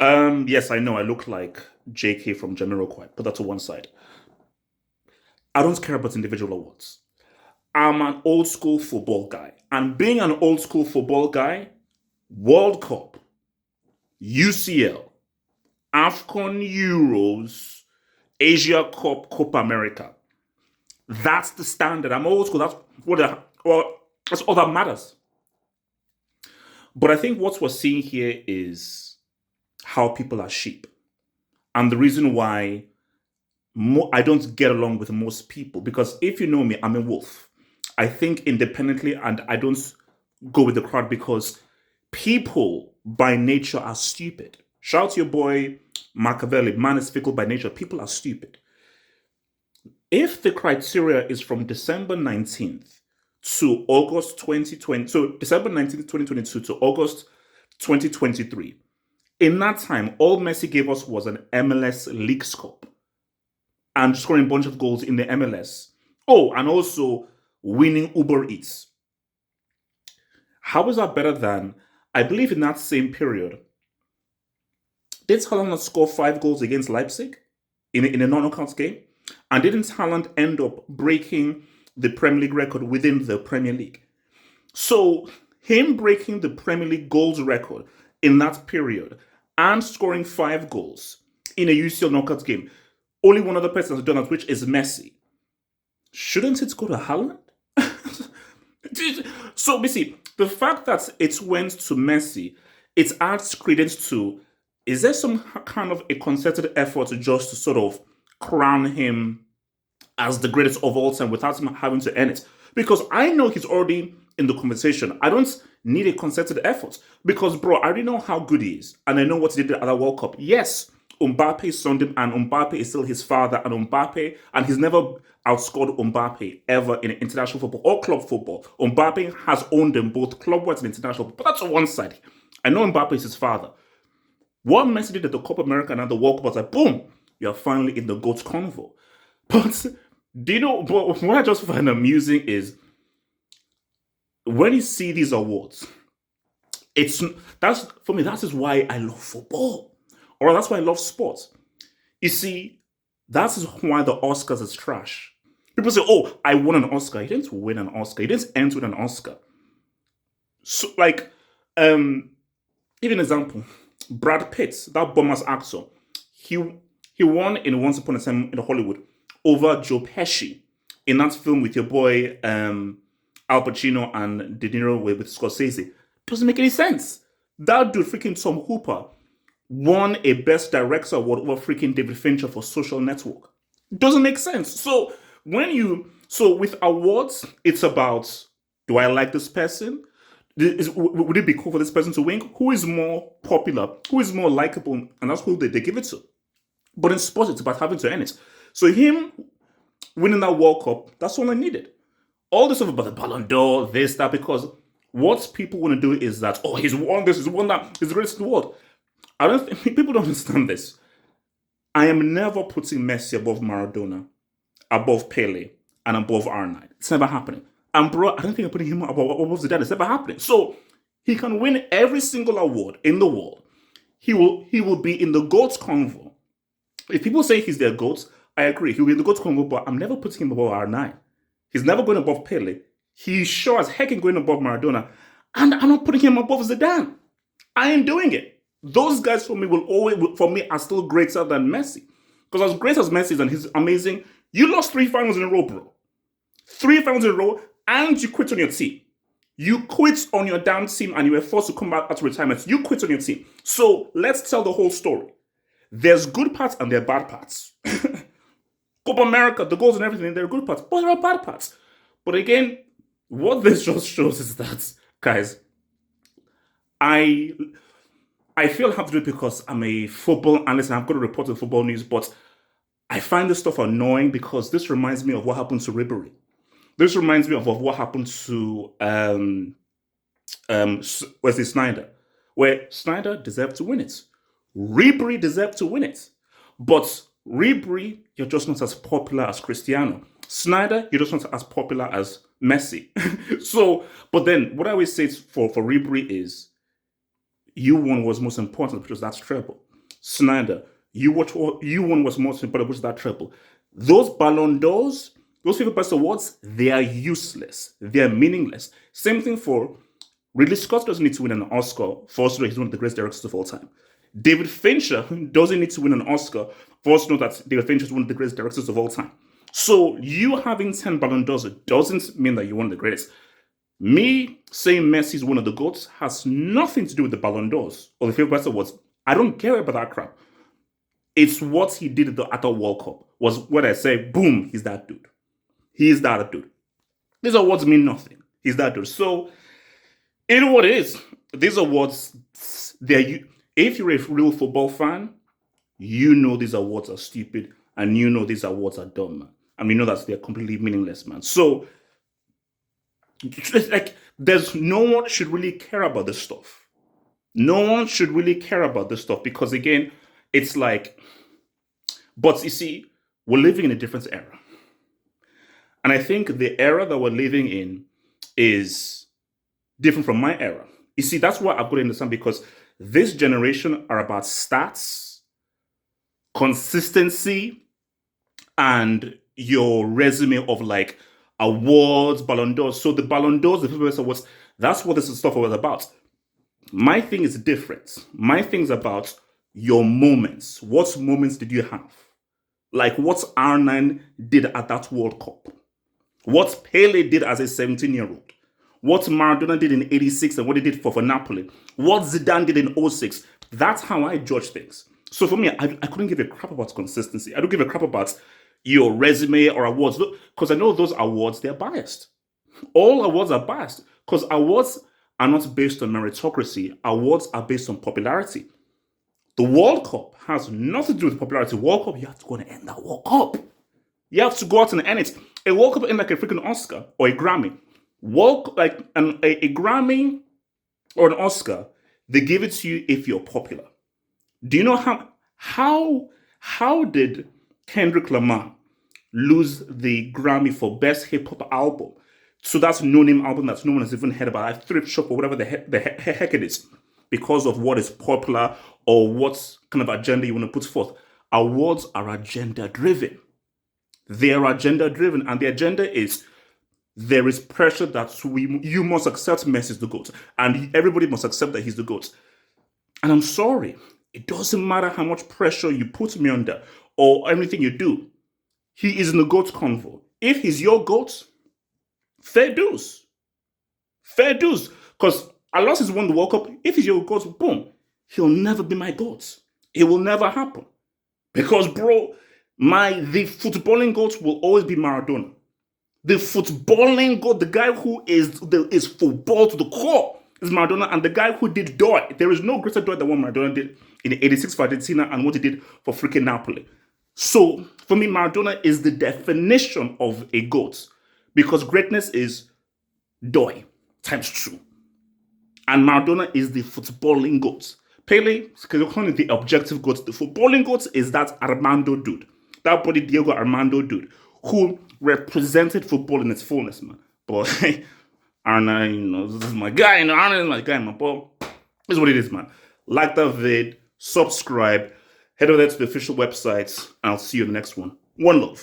Yes, I know I look like JK from Jamiroquai. Put that to one side. I don't care about individual awards. I'm an old school football guy. And being an old school football guy, World Cup, UCL, AFCON Euros, Asia Cup, Copa America. That's the standard. I'm old school. That's all that matters. But I think what we're seeing here is how people are sheep. And the reason why I don't get along with most people, because if you know me, I'm a wolf. I think independently and I don't go with the crowd because people by nature are stupid. Shout out to your boy Machiavelli. Man is fickle by nature. People are stupid. If the criteria is from December 19th to August 2020, so December 19th, 2022 to August 2023, in that time, all Messi gave us was an MLS League Cup and scoring a bunch of goals in the MLS. Oh, and also winning Uber Eats. How is that better than, I believe in that same period, did Haaland not score 5 goals against Leipzig in a non-knockout game? And didn't Haaland end up breaking the Premier League record within the Premier League? So him breaking the Premier League goals record in that period and scoring 5 goals in a UCL knockout game, only one other person has done that, which is Messi. Shouldn't it go to Haaland? So basically, the fact that it went to Messi, it adds credence to, is there some kind of a concerted effort just to sort of crown him as the greatest of all time without him having to earn it? Because I know he's already in the conversation. I don't need a concerted effort because, bro, I already know how good he is. And I know what he did at the World Cup. Yes, Mbappe son him, and Mbappe is still his father, and Mbappe, and he's never outscored Mbappe ever in international football or club football. Mbappe has owned them both club-wise and international, but that's on one side. I know Mbappe is his father. What Messi did at the Copa America and at the World Cup was like, boom, you're finally in the GOAT convo. But do you know, but what I just find amusing is when you see these awards, it's that's for me, that is why I love football. Or that's why I love sports. You see, that is why the Oscars is trash. People say, oh, I won an Oscar. You didn't win an Oscar. You didn't enter with an Oscar. So, like, give an example. Brad Pitt, that bomber's actor, he he won in Once Upon a Time in Hollywood over Joe Pesci in that film with your boy Al Pacino and De Niro with Scorsese. Doesn't make any sense. That dude, freaking Tom Hooper, won a Best Director award over freaking David Fincher for Social Network. Doesn't make sense. So with awards, it's about, do I like this person? Would it be cool for this person to win? Who is more popular? Who is more likable? And that's who they give it to. But in sports, it's about having to earn it. So him winning that World Cup, that's all I needed. All this stuff about the Ballon d'Or, this, that, because what people want to do is that, oh, he's won this, he's won that, he's the greatest in the world. I don't think people don't understand this. I am never putting Messi above Maradona, above Pele, and above R9. It's never happening. And bro, I don't think I'm putting him above Zidane. It's never happening. So he can win every single award in the world. He will be in the GOAT convo. If people say he's their GOAT, I agree. He'll be in the GOAT convo, but I'm never putting him above R9. He's never going above Pele. He sure as heck ain't going above Maradona. And I'm not putting him above Zidane. I ain't doing it. Those guys for me are still greater than Messi. Because as great as Messi is and he's amazing, you lost 3 finals in a row, bro. 3 finals in a row, and you quit on your team. You quit on your damn team and you were forced to come back after retirement. You quit on your team. So let's tell the whole story. There's good parts and there are bad parts. Copa America, the goals and everything, there are good parts, but there are bad parts. But again, what this just shows is that, guys, I feel I have to do it because I'm a football analyst and I've got to report the football news, but I find this stuff annoying because this reminds me of what happened to Ribery. This reminds me of what happened to Wesley Snyder, where Snyder deserved to win it. Ribery deserved to win it. But Ribery, you're just not as popular as Cristiano. Snyder, you're just not as popular as Messi. So, but then what I always say for Ribery is, you won was most important, which was that treble. Snyder, you won was most important, which is that treble. Those Ballon d'Ors, those FIFA Best Awards, they are useless. They are meaningless. Same thing for Ridley Scott doesn't need to win an Oscar for us to know he's one of the greatest directors of all time. David Fincher doesn't need to win an Oscar for us to know that David Fincher is one of the greatest directors of all time. So you having 10 Ballon d'Ors doesn't mean that you're one of the greatest. Me saying Messi is one of the GOATs has nothing to do with the Ballon d'Ors or the FIFA Best Awards. I don't care about that crap. It's what he did at the World Cup was what I say, boom, he's that dude. He's that dude. These awards mean nothing. He's that dude. So, you know what it is? These awards, if you're a real football fan, you know these awards are stupid and you know these awards are dumb, man. And you know that they're completely meaningless, man. So, it's like, there's no one should really care about this stuff. No one should really care about this stuff because, again, it's like, but you see, we're living in a different era. And I think the era that we're living in is different from my era. You see, that's what I've got to understand because this generation are about stats, consistency, and your resume of like awards, Ballon d'Ors. So the Ballon d'Ors, the FIFA Awards, that's what this stuff was about. My thing is different. My thing's about your moments. What moments did you have? Like what R9 did at that World Cup. What Pele did as a 17-year-old. What Maradona did in 86 and what he did for Napoli. What Zidane did in 06. That's how I judge things. So for me, I couldn't give a crap about consistency. I don't give a crap about your resume or awards. Because I know those awards, they're biased. All awards are biased. Because awards are not based on meritocracy. Awards are based on popularity. The World Cup has nothing to do with popularity. World Cup, you have to go and end that World Cup. You have to go out and end it. A World Cup ain't like a freaking Oscar or a Grammy. A Grammy or an Oscar, they give it to you if you're popular. Do you know how did Kendrick Lamar lose the Grammy for Best Hip Hop Album? So that's no-name album that no one has even heard about, like Thrift Shop or whatever the heck it is, because of what is popular or what kind of agenda you want to put forth. Awards are agenda-driven. They are agenda-driven, and the agenda is there is pressure that you must accept Messi is the GOAT, and everybody must accept that he's the GOAT. And I'm sorry, it doesn't matter how much pressure you put me under or anything you do. He is in the GOAT convo. If he's your GOAT, fair dues. Fair dues. Because unless he's won the World Cup, if he's your GOAT, boom, he'll never be my GOAT. It will never happen. Because, bro, the footballing GOAT will always be Maradona. The footballing GOAT, the guy who is football to the core, is Maradona, and the guy who did Doi. There is no greater Doi than what Maradona did in 86 for Argentina and what he did for freaking Napoli. So, for me, Maradona is the definition of a GOAT because greatness is Doi times 2. And Maradona is the footballing GOAT. Pele, because you're calling it the objective GOAT, the footballing GOAT is that Armando dude. That body Diego Armando dude who represented football in its fullness, man. But Arna, this is my guy, Arna is my guy, man. But this is what it is, man. Like the vid, subscribe, head over there to the official websites, and I'll see you in the next one. One love.